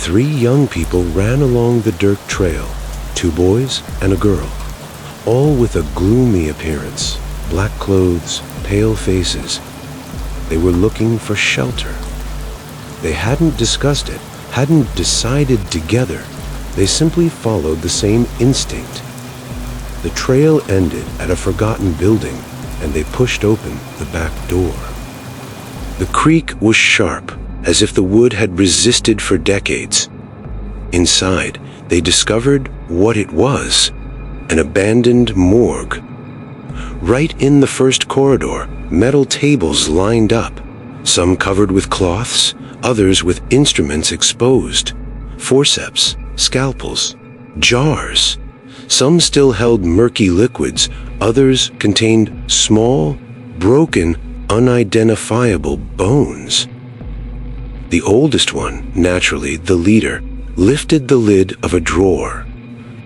Three young people ran along the dirt trail, two boys and a girl, all with a gloomy appearance, black clothes, pale faces. They were looking for shelter. They hadn't discussed it, hadn't decided together. They simply followed the same instinct. The trail ended at a forgotten building, and they pushed open the back door. The creak was sharp, as if the wood had resisted for decades. Inside, they discovered what it was: an abandoned morgue. Right in the first corridor, metal tables lined up, some covered with cloths, others with instruments exposed. Forceps, scalpels, jars. Some still held murky liquids, others contained small, broken, unidentifiable bones. The oldest one, naturally the leader, lifted the lid of a drawer.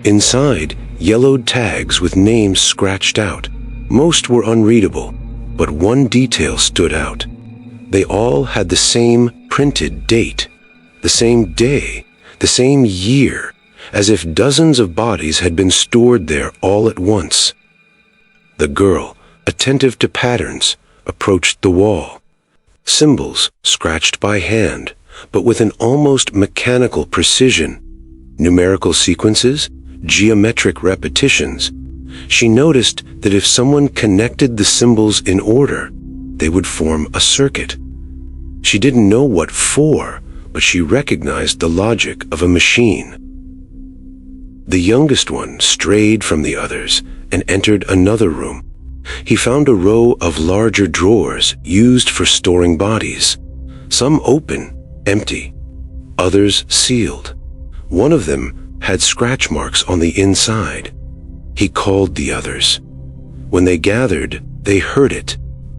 Inside, yellowed tags with names scratched out. Most were unreadable, but one detail stood out. They all had the same printed date, the same day, the same year, as if dozens of bodies had been stored there all at once. The girl, attentive to patterns, approached the wall. Symbols scratched by hand, but with an almost mechanical precision. Numerical sequences, geometric repetitions. She noticed that if someone connected the symbols in order, they would form a circuit. She didn't know what for, but she recognized the logic of a machine. The youngest one strayed from the others and entered another room. He found a row of larger drawers used for storing bodies. Some open, empty. Others sealed. One of them had scratch marks on the inside. He called the others. When they gathered, they heard it.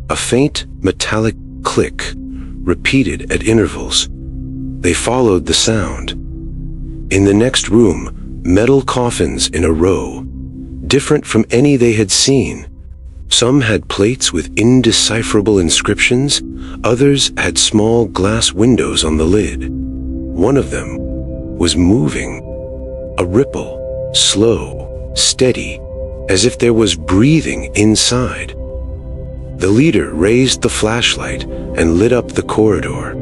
A faint metallic click, repeated at intervals. They followed the sound. In the next room, metal coffins in a row, different from any they had seen. Some had plates with indecipherable inscriptions, others had small glass windows on the lid. One of them was moving. A ripple, slow, steady, as if there was breathing inside. The leader raised the flashlight and lit up the corridor.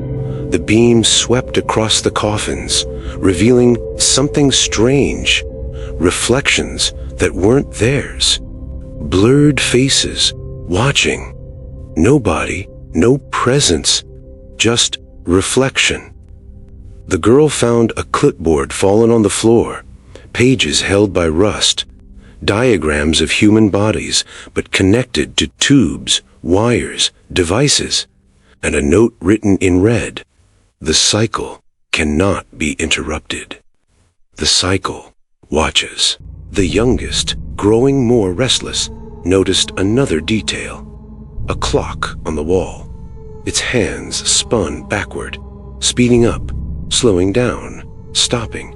The beam swept across the coffins, revealing something strange, reflections that weren't theirs. Blurred faces, watching. No body, no presence, just reflection. The girl found a clipboard fallen on the floor, pages held by rust, diagrams of human bodies, but connected to tubes, wires, devices, and a note written in red. The cycle cannot be interrupted. The cycle watches. The youngest, growing more restless, noticed another detail. A clock on the wall. Its hands spun backward, speeding up, slowing down, stopping,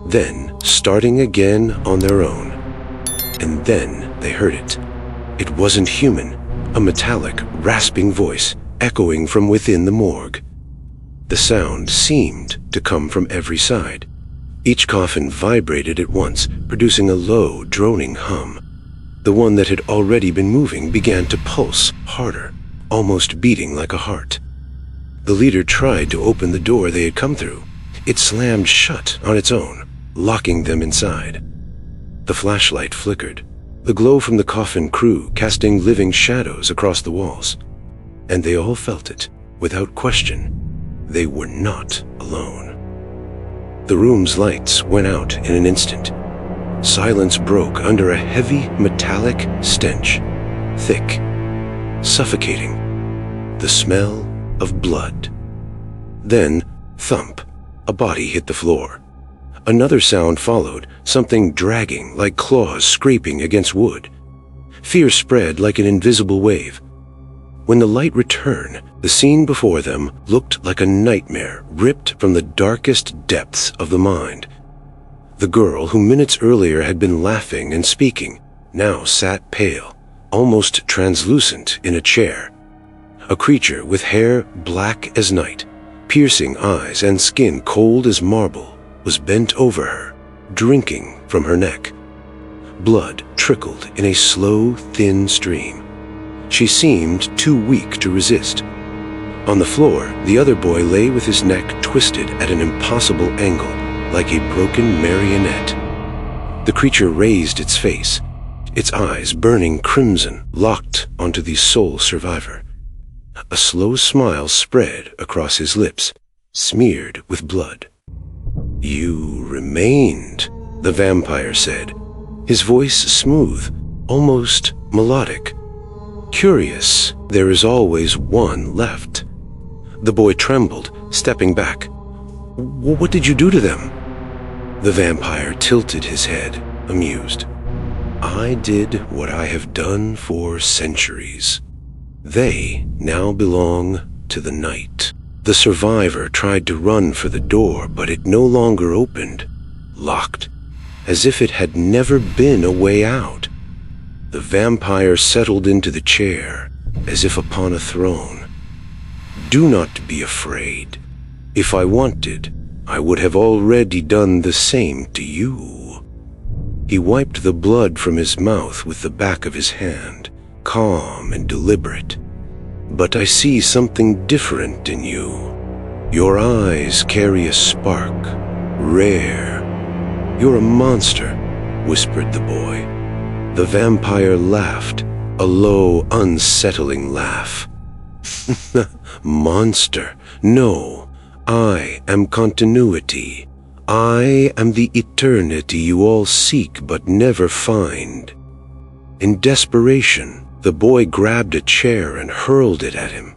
then starting again on their own. And then they heard it. It wasn't human, a metallic, rasping voice echoing from within the morgue. The sound seemed to come from every side. Each coffin vibrated at once, producing a low, droning hum. The one that had already been moving began to pulse harder, almost beating like a heart. The leader tried to open the door they had come through. It slammed shut on its own, locking them inside. The flashlight flickered, the glow from the coffin crew casting living shadows across the walls. And they all felt it, without question. They were not alone. The room's lights went out in an instant. Silence broke under a heavy metallic stench, thick, suffocating, the smell of blood. Then, thump, a body hit the floor. Another sound followed, something dragging like claws scraping against wood. Fear spread like an invisible wave. When the light returned, the scene before them looked like a nightmare ripped from the darkest depths of the mind. The girl who minutes earlier had been laughing and speaking now sat pale, almost translucent in a chair. A creature with hair black as night, piercing eyes and skin cold as marble, was bent over her, drinking from her neck. Blood trickled in a slow, thin stream. She seemed too weak to resist. On the floor, the other boy lay with his neck twisted at an impossible angle, like a broken marionette. The creature raised its face, its eyes burning crimson, locked onto the sole survivor. A slow smile spread across his lips, smeared with blood. "You remained," the vampire said, his voice smooth, almost melodic. "Curious, there is always one left." The boy trembled, stepping back. "What did you do to them?" The vampire tilted his head, amused. "I did what I have done for centuries. They now belong to the night." The survivor tried to run for the door, but it no longer opened, locked, as if it had never been a way out. The vampire settled into the chair, as if upon a throne. "Do not be afraid. If I wanted, I would have already done the same to you." He wiped the blood from his mouth with the back of his hand, calm and deliberate. "But I see something different in you. Your eyes carry a spark, rare." "You're a monster," whispered the boy. The vampire laughed, a low, unsettling laugh. "Monster? No, I am continuity. I am the eternity you all seek but never find." In desperation, the boy grabbed a chair and hurled it at him.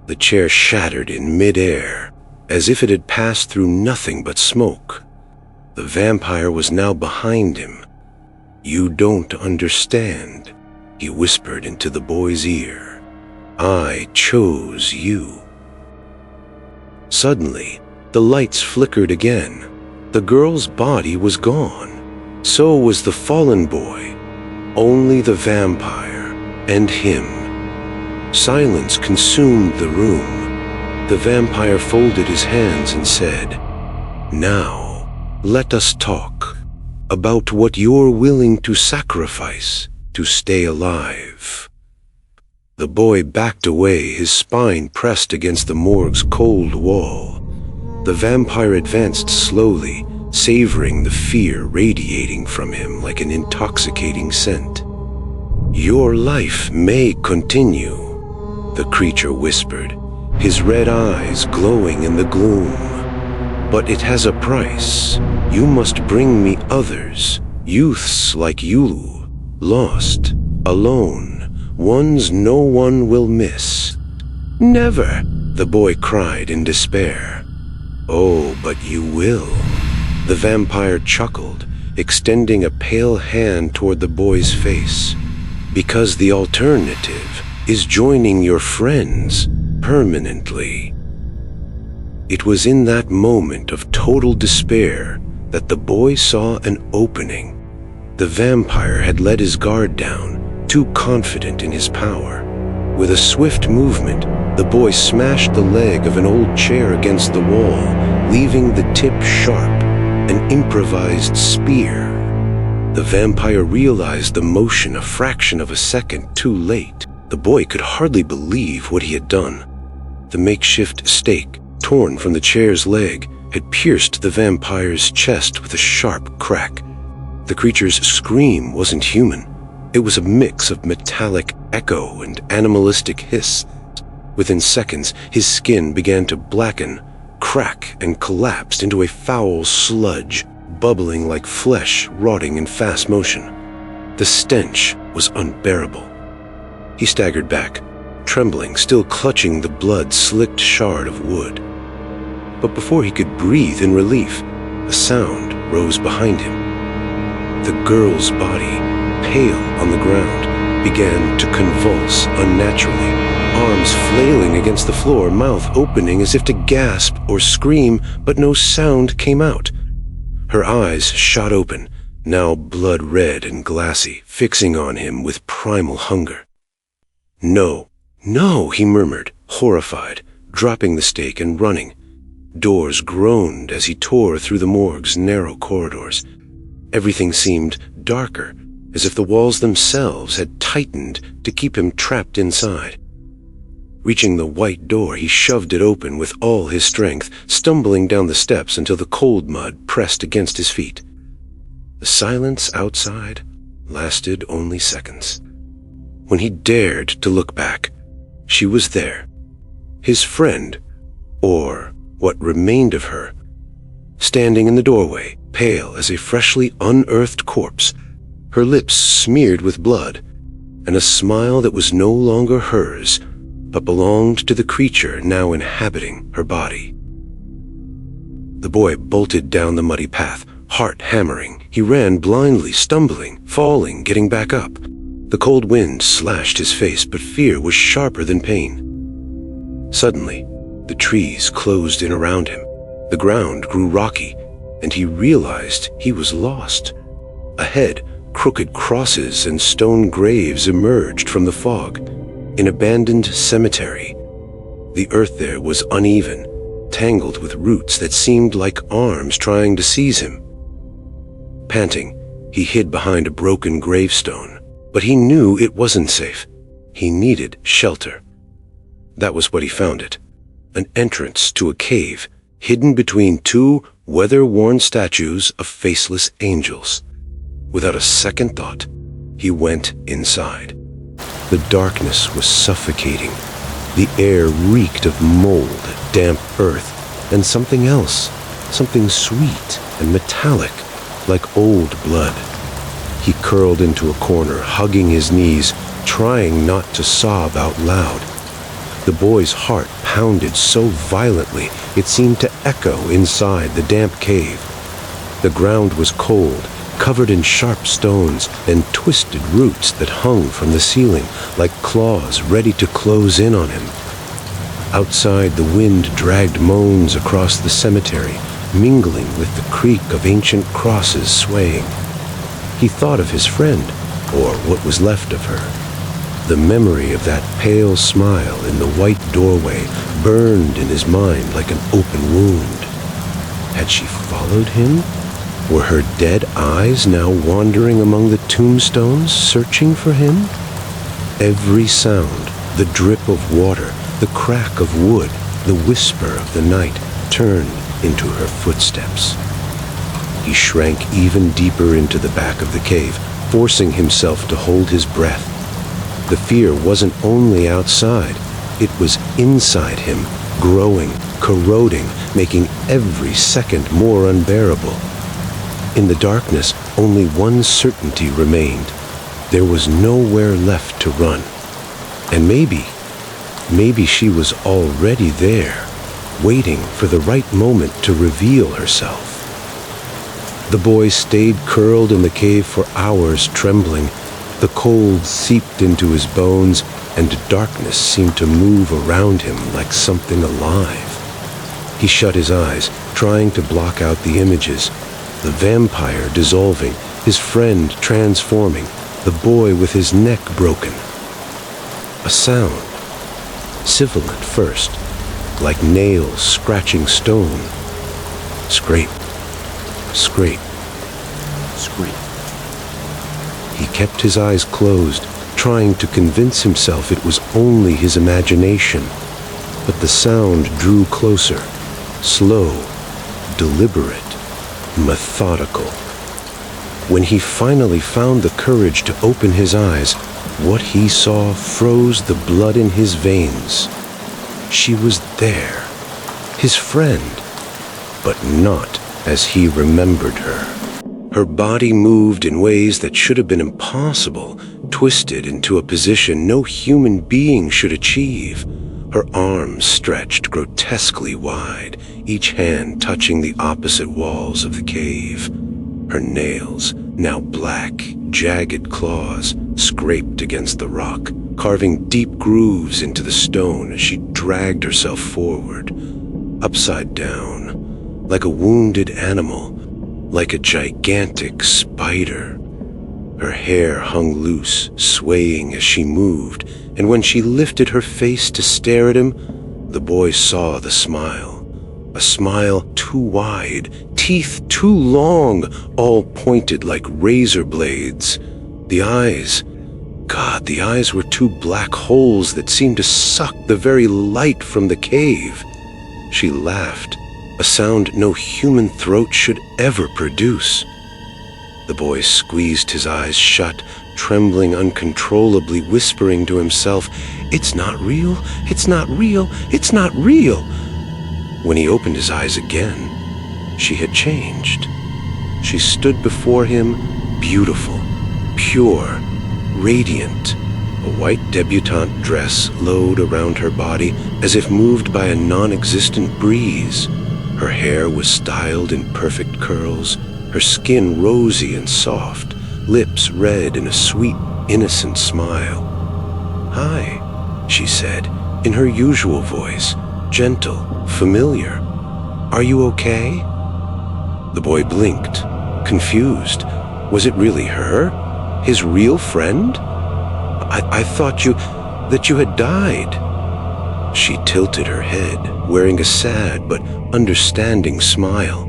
The chair shattered in mid-air, as if it had passed through nothing but smoke. The vampire was now behind him. "You don't understand," he whispered into the boy's ear. "I chose you." Suddenly, the lights flickered again. The girl's body was gone. So was the fallen boy. Only the vampire and him. Silence consumed the room. The vampire folded his hands and said, "Now, let us talk about what you're willing to sacrifice to stay alive." The boy backed away, his spine pressed against the morgue's cold wall. The vampire advanced slowly, savoring the fear radiating from him like an intoxicating scent. "Your life may continue," the creature whispered, his red eyes glowing in the gloom. "But it has a price. You must bring me others, youths like you, lost, alone, ones no one will miss." "Never," the boy cried in despair. "Oh, but you will." The vampire chuckled, extending a pale hand toward the boy's face. "Because the alternative is joining your friends permanently." It was in that moment of total despair that the boy saw an opening. The vampire had let his guard down, too confident in his power. With a swift movement, the boy smashed the leg of an old chair against the wall, leaving the tip sharp, an improvised spear. The vampire realized the motion a fraction of a second too late. The boy could hardly believe what he had done. The makeshift stake, torn from the chair's leg, had pierced the vampire's chest with a sharp crack. The creature's scream wasn't human. It was a mix of metallic echo and animalistic hiss. Within seconds, his skin began to blacken, crack, and collapsed into a foul sludge, bubbling like flesh rotting in fast motion. The stench was unbearable. He staggered back, trembling, still clutching the blood-slicked shard of wood. But before he could breathe in relief, a sound rose behind him. The girl's body, pale on the ground, began to convulse unnaturally, arms flailing against the floor, mouth opening as if to gasp or scream, but no sound came out. Her eyes shot open, now blood-red and glassy, fixing on him with primal hunger. "No, no," he murmured, horrified, dropping the stake and running. Doors groaned as he tore through the morgue's narrow corridors. Everything seemed darker, as if the walls themselves had tightened to keep him trapped inside. Reaching the white door, he shoved it open with all his strength, stumbling down the steps until the cold mud pressed against his feet. The silence outside lasted only seconds. When he dared to look back, she was there, his friend, or what remained of her, standing in the doorway, pale as a freshly unearthed corpse, her lips smeared with blood, and a smile that was no longer hers, but belonged to the creature now inhabiting her body. The boy bolted down the muddy path, heart hammering. He ran blindly, stumbling, falling, getting back up. The cold wind slashed his face, but fear was sharper than pain. Suddenly, the trees closed in around him. The ground grew rocky, and he realized he was lost. Ahead, crooked crosses and stone graves emerged from the fog. An abandoned cemetery. The earth there was uneven, tangled with roots that seemed like arms trying to seize him. Panting, he hid behind a broken gravestone, but he knew it wasn't safe. He needed shelter. That was what he found it. An entrance to a cave, hidden between two weather-worn statues of faceless angels. Without a second thought, he went inside. The darkness was suffocating. The air reeked of mold, damp earth, and something else, something sweet and metallic, like old blood. He curled into a corner, hugging his knees, trying not to sob out loud. The boy's heart pounded so violently it seemed to echo inside the damp cave. The ground was cold, covered in sharp stones and twisted roots that hung from the ceiling like claws ready to close in on him. Outside, the wind dragged moans across the cemetery, mingling with the creak of ancient crosses swaying. He thought of his friend, or what was left of her. The memory of that pale smile in the white doorway burned in his mind like an open wound. Had she followed him? Were her dead eyes now wandering among the tombstones, searching for him? Every sound, the drip of water, the crack of wood, the whisper of the night, turned into her footsteps. He shrank even deeper into the back of the cave, forcing himself to hold his breath. The fear wasn't only outside, it was inside him, growing, corroding, making every second more unbearable. In the darkness, only one certainty remained. There was nowhere left to run. And maybe she was already there, waiting for the right moment to reveal herself. The boy stayed curled in the cave for hours, trembling. The cold seeped into his bones, and darkness seemed to move around him like something alive. He shut his eyes, trying to block out the images. The vampire dissolving, his friend transforming, the boy with his neck broken. A sound, civil at first, like nails scratching stone. Scrape, scrape, scrape. He kept his eyes closed, trying to convince himself it was only his imagination. But the sound drew closer, slow, deliberate, methodical. When he finally found the courage to open his eyes, what he saw froze the blood in his veins. She was there, his friend, but not as he remembered her. Her body moved in ways that should have been impossible, twisted into a position no human being should achieve. Her arms stretched grotesquely wide, each hand touching the opposite walls of the cave. Her nails, now black, jagged claws, scraped against the rock, carving deep grooves into the stone as she dragged herself forward, upside down, like a wounded animal, like a gigantic spider. Her hair hung loose, swaying as she moved, and when she lifted her face to stare at him, the boy saw the smile, A smile too wide, teeth too long, all pointed like razor blades. The eyes, God, the eyes were two black holes that seemed to suck the very light from the cave. She laughed, a sound no human throat should ever produce. The boy squeezed his eyes shut, trembling uncontrollably, whispering to himself, "It's not real, it's not real, it's not real." When he opened his eyes again, she had changed. She stood before him, beautiful, pure, radiant. A white debutante dress flowed around her body as if moved by a non-existent breeze. Her hair was styled in perfect curls, her skin rosy and soft, lips red in a sweet, innocent smile. "Hi," she said, in her usual voice, gentle, familiar. "Are you okay?" The boy blinked, confused. Was it really her? His real friend? I thought that you had died." She tilted her head, wearing a sad but understanding smile.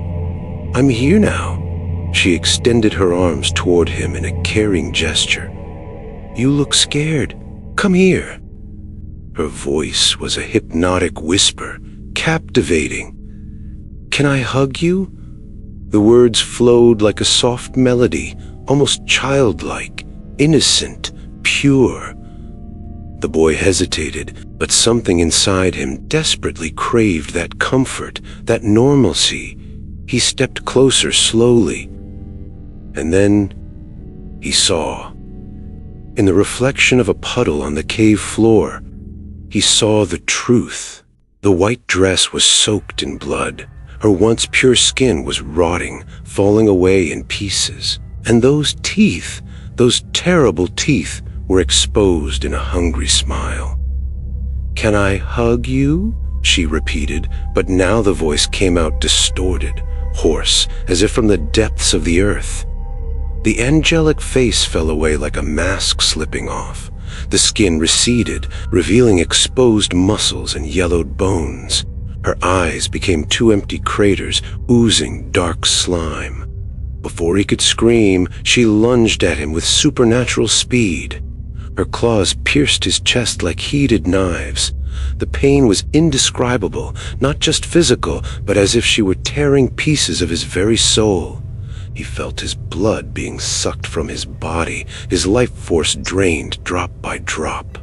"I'm here now." She extended her arms toward him in a caring gesture. "You look scared. Come here." Her voice was a hypnotic whisper, captivating. "Can I hug you?" The words flowed like a soft melody, almost childlike, innocent, pure. The boy hesitated, but something inside him desperately craved that comfort, that normalcy. He stepped closer slowly. And then he saw. In the reflection of a puddle on the cave floor, he saw the truth. The white dress was soaked in blood. Her once pure skin was rotting, falling away in pieces. And those teeth, those terrible teeth, were exposed in a hungry smile. "Can I hug you?" she repeated, but now the voice came out distorted, hoarse, as if from the depths of the earth. The angelic face fell away like a mask slipping off. The skin receded, revealing exposed muscles and yellowed bones. Her eyes became two empty craters, oozing dark slime. Before he could scream, she lunged at him with supernatural speed. Her claws pierced his chest like heated knives. The pain was indescribable, not just physical, but as if she were tearing pieces of his very soul. He felt his blood being sucked from his body, his life force drained drop by drop.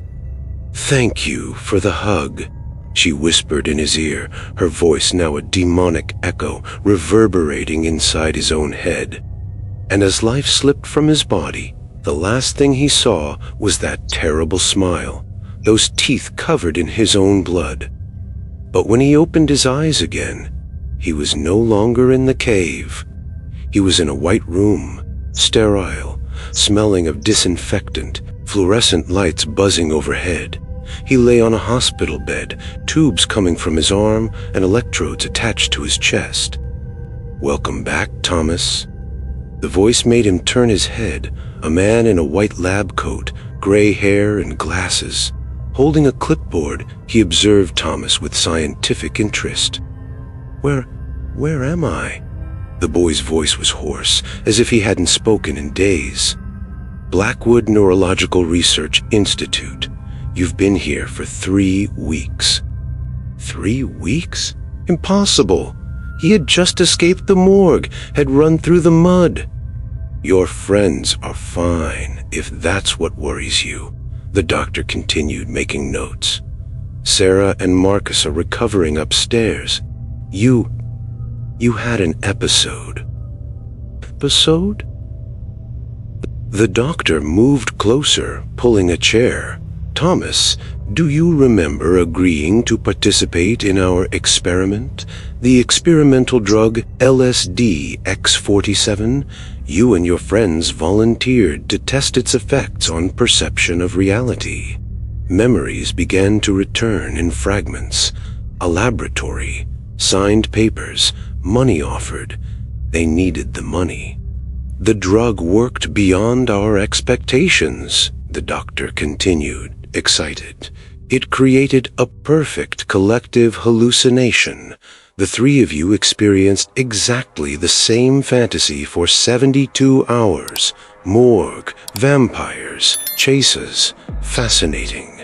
"Thank you for the hug," she whispered in his ear, her voice now a demonic echo reverberating inside his own head. And as life slipped from his body, the last thing he saw was that terrible smile, those teeth covered in his own blood. But when he opened his eyes again, he was no longer in the cave. He was in a white room, sterile, smelling of disinfectant, fluorescent lights buzzing overhead. He lay on a hospital bed, tubes coming from his arm and electrodes attached to his chest. "Welcome back, Thomas." The voice made him turn his head, a man in a white lab coat, gray hair and glasses. Holding a clipboard, he observed Thomas with scientific interest. Where am I?" The boy's voice was hoarse, as if he hadn't spoken in days. "Blackwood Neurological Research Institute. You've been here for 3 weeks." 3 weeks? Impossible. He had just escaped the morgue, had run through the mud. "Your friends are fine, if that's what worries you," the doctor continued, making notes. "Sarah and Marcus are recovering upstairs. You had an episode." "Episode?" The doctor moved closer, pulling a chair. "Thomas, do you remember agreeing to participate in our experiment? The experimental drug LSD-X47? You and your friends volunteered to test its effects on perception of reality. Memories began to return in fragments. A laboratory, signed papers, money offered. They needed the money. The drug worked beyond our expectations," the doctor continued, excited. "It created a perfect collective hallucination. The three of you experienced exactly the same fantasy for 72 hours. Morgue, vampires, chases. Fascinating.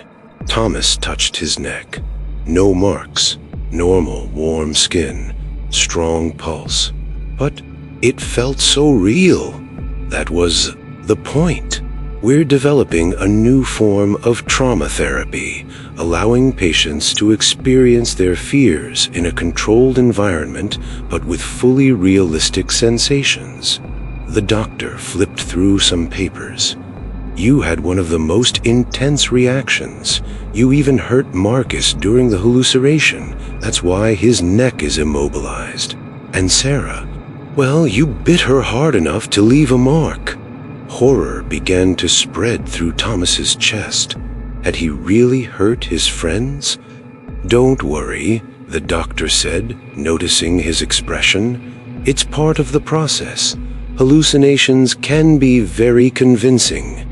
Thomas touched his neck. No marks. Normal, warm skin. Strong pulse. But it felt so real. That was the point. We're developing a new form of trauma therapy, allowing patients to experience their fears in a controlled environment, but with fully realistic sensations. The doctor flipped through some papers. You had one of the most intense reactions. You even hurt Marcus during the hallucination. That's why his neck is immobilized. And Sarah, well, you bit her hard enough to leave a mark. Horror began to spread through Thomas's chest. Had he really hurt his friends? Don't worry, the doctor said, noticing his expression. It's part of the process. Hallucinations can be very convincing.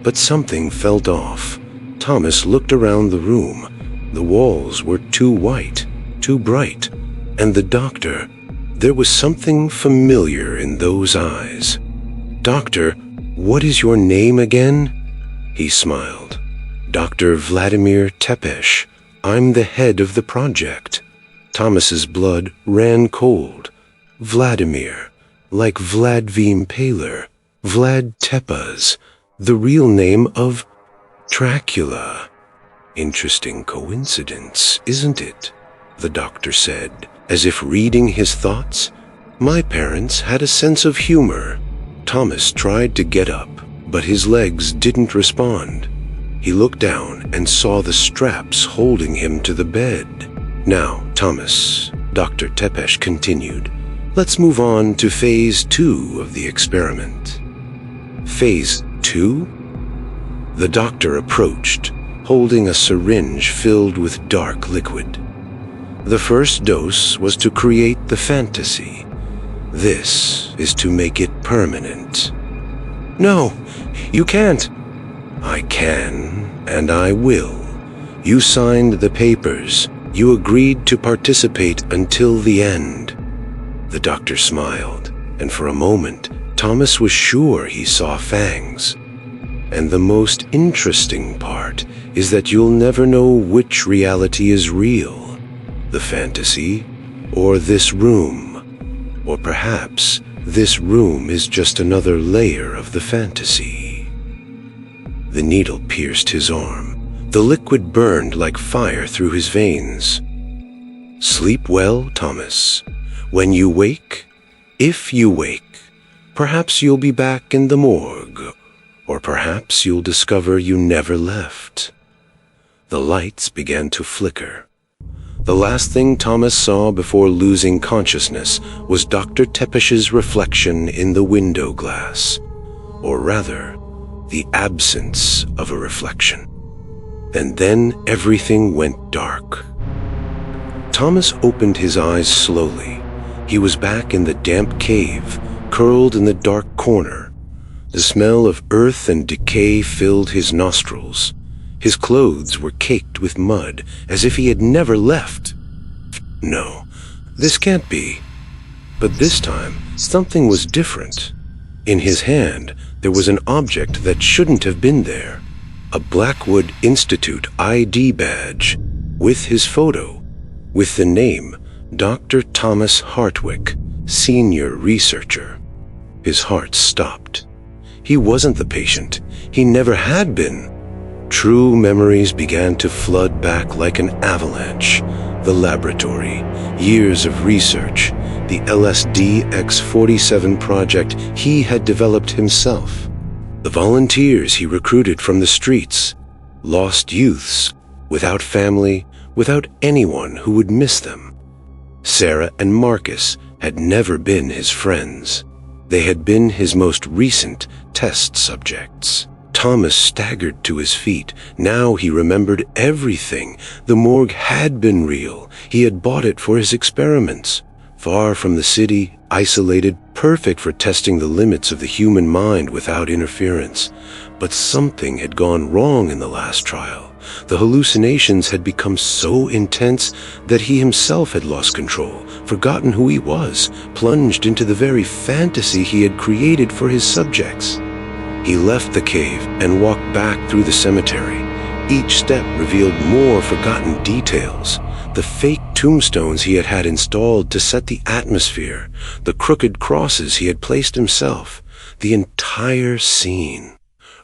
But something felt off. Thomas looked around the room. The walls were too white, too bright. And the doctor, there was something familiar in those eyes. Doctor, what is your name again? He smiled. Dr. Vladimir Tepesh. I'm the head of the project. Thomas's blood ran cold. Vladimir, like Vladvim Paler, Vlad Tepes, the real name of Dracula. Interesting coincidence, isn't it? The doctor said, as if reading his thoughts. My parents had a sense of humor. Thomas tried to get up, but his legs didn't respond. He looked down and saw the straps holding him to the bed. Now, Thomas, Dr. Tepesh continued, let's move on to phase 2 of the experiment. Phase 2? The doctor approached, holding a syringe filled with dark liquid. The first dose was to create the fantasy. This is to make it permanent. No, you can't. I can, and I will. You signed the papers. You agreed to participate until the end. The doctor smiled, and for a moment, Thomas was sure he saw fangs. And the most interesting part is that you'll never know which reality is real, the fantasy or this room. Or perhaps this room is just another layer of the fantasy. The needle pierced his arm. The liquid burned like fire through his veins. Sleep well, Thomas. When you wake, if you wake, perhaps you'll be back in the morgue, or perhaps you'll discover you never left. The lights began to flicker. The last thing Thomas saw before losing consciousness was Dr. Tepesh's reflection in the window glass, or rather, the absence of a reflection. And then everything went dark. Thomas opened his eyes slowly. He was back in the damp cave, curled in the dark corner. The smell of earth and decay filled his nostrils. His clothes were caked with mud, as if he had never left. No, this can't be. But this time, something was different. In his hand, there was an object that shouldn't have been there. A Blackwood Institute ID badge, with his photo, with the name Dr. Thomas Hartwick, Senior Researcher. His heart stopped. He wasn't the patient. He never had been. True memories began to flood back like an avalanche. The laboratory, years of research, the LSD X-47 project he had developed himself. The volunteers he recruited from the streets, lost youths, without family, without anyone who would miss them. Sarah and Marcus had never been his friends. They had been his most recent test subjects. Thomas staggered to his feet. Now he remembered everything. The morgue had been real. He had bought it for his experiments. Far from the city, isolated, perfect for testing the limits of the human mind without interference. But something had gone wrong in the last trial. The hallucinations had become so intense that he himself had lost control, forgotten who he was, plunged into the very fantasy he had created for his subjects. He left the cave and walked back through the cemetery. Each step revealed more forgotten details. The fake tombstones he had had installed to set the atmosphere, the crooked crosses he had placed himself, the entire scene.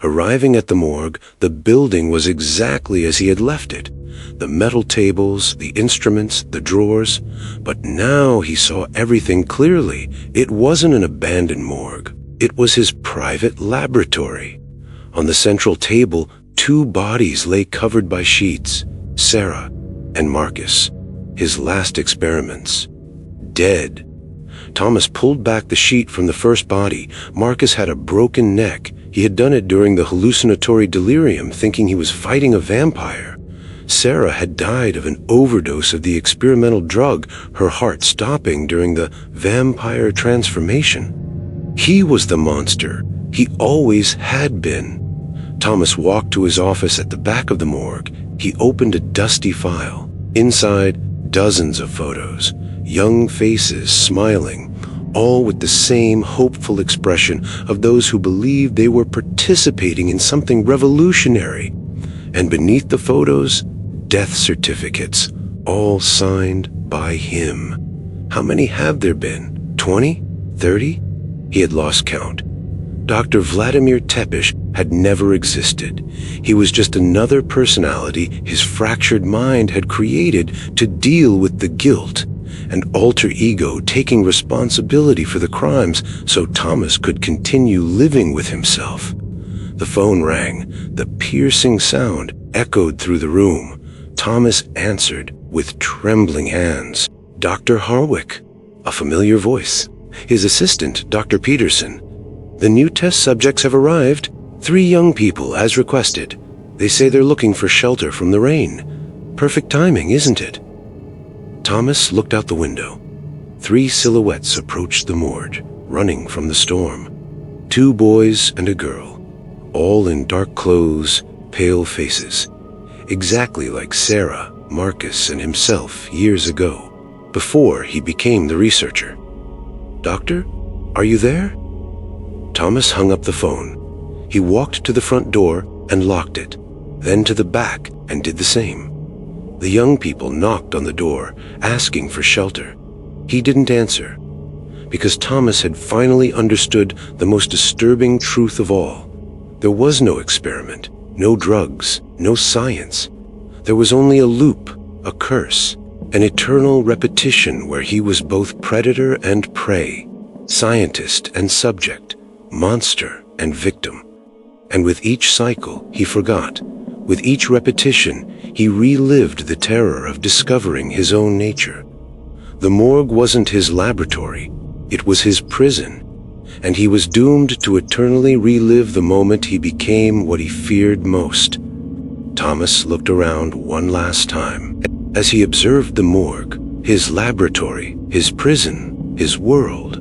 Arriving at the morgue, the building was exactly as he had left it. The metal tables, the instruments, the drawers. But now he saw everything clearly. It wasn't an abandoned morgue. It was his private laboratory. On the central table, 2 bodies lay covered by sheets. Sarah and Marcus, his last experiments. Dead. Thomas pulled back the sheet from the first body. Marcus had a broken neck. He had done it during the hallucinatory delirium, thinking he was fighting a vampire. Sarah had died of an overdose of the experimental drug, her heart stopping during the vampire transformation. He was the monster. He always had been. Thomas walked to his office at the back of the morgue. He opened a dusty file. Inside, dozens of photos, young faces smiling, all with the same hopeful expression of those who believed they were participating in something revolutionary. And beneath the photos, death certificates, all signed by him. How many have there been? 20? 30? He had lost count. Dr. Vladimir Tepish had never existed. He was just another personality his fractured mind had created to deal with the guilt, an alter ego taking responsibility for the crimes so Thomas could continue living with himself. The phone rang. The piercing sound echoed through the room. Thomas answered with trembling hands. Dr. Harwick, a familiar voice. His assistant, Dr. Peterson. The new test subjects have arrived. 3 young people, as requested. They say they're looking for shelter from the rain. Perfect timing, isn't it? Thomas looked out the window. 3 silhouettes approached the morgue, running from the storm. 2 boys and a girl, all in dark clothes, pale faces. Exactly like Sarah, Marcus, and himself years ago, before he became the researcher. Doctor, are you there? Thomas hung up the phone. He walked to the front door and locked it, then to the back and did the same. The young people knocked on the door, asking for shelter. He didn't answer, because Thomas had finally understood the most disturbing truth of all. There was no experiment, no drugs, no science. There was only a loop, a curse, an eternal repetition where he was both predator and prey, scientist and subject, monster and victim. And with each cycle, he forgot. With each repetition, he relived the terror of discovering his own nature. The morgue wasn't his laboratory, it was his prison, and he was doomed to eternally relive the moment he became what he feared most. Thomas looked around one last time. As he observed the morgue, his laboratory, his prison, his world,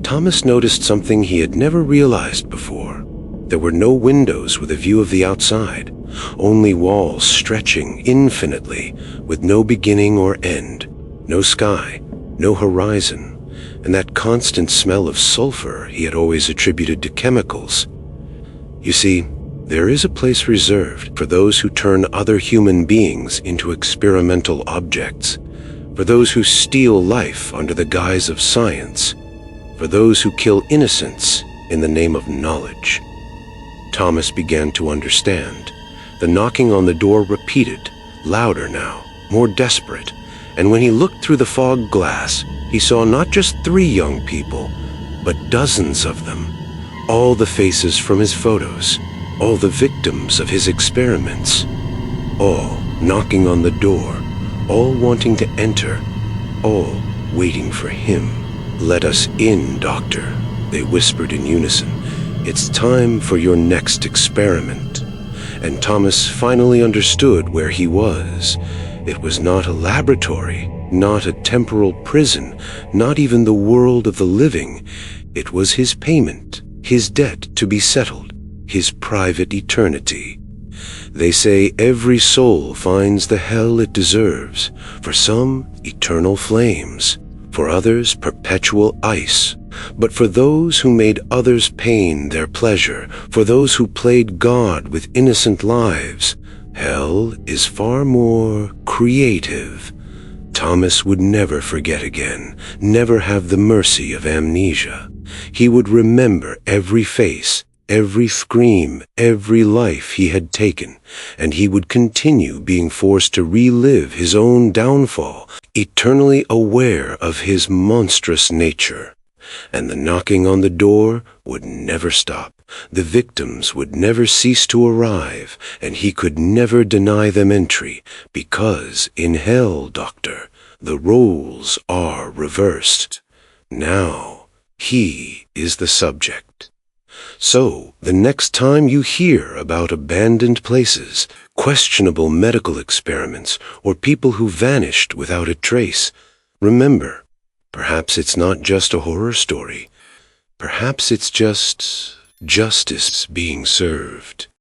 Thomas noticed something he had never realized before. There were no windows with a view of the outside, only walls stretching infinitely with no beginning or end, no sky, no horizon, and that constant smell of sulfur he had always attributed to chemicals. You see, there is a place reserved for those who turn other human beings into experimental objects, for those who steal life under the guise of science, for those who kill innocents in the name of knowledge. Thomas began to understand. The knocking on the door repeated, louder now, more desperate, and when he looked through the fog glass, he saw not just 3 young people, but dozens of them, all the faces from his photos, all the victims of his experiments, all knocking on the door, all wanting to enter, all waiting for him. "Let us in, Doctor," they whispered in unison. "It's time for your next experiment." And Thomas finally understood where he was. It was not a laboratory, not a temporal prison, not even the world of the living. It was his payment, his debt to be settled, his private eternity. They say every soul finds the hell it deserves, for some eternal flames, For others, perpetual ice. But for those who made others' pain their pleasure, for those who played God with innocent lives, hell is far more creative. Thomas would never forget again, never have the mercy of amnesia. He would remember every face, every scream, every life he had taken, and he would continue being forced to relive his own downfall, eternally aware of his monstrous nature. And the knocking on the door would never stop. The victims would never cease to arrive, and he could never deny them entry, because in hell, Doctor, the roles are reversed. Now he is the subject. So, the next time you hear about abandoned places, questionable medical experiments, or people who vanished without a trace, remember, perhaps it's not just a horror story. Perhaps it's just justice being served.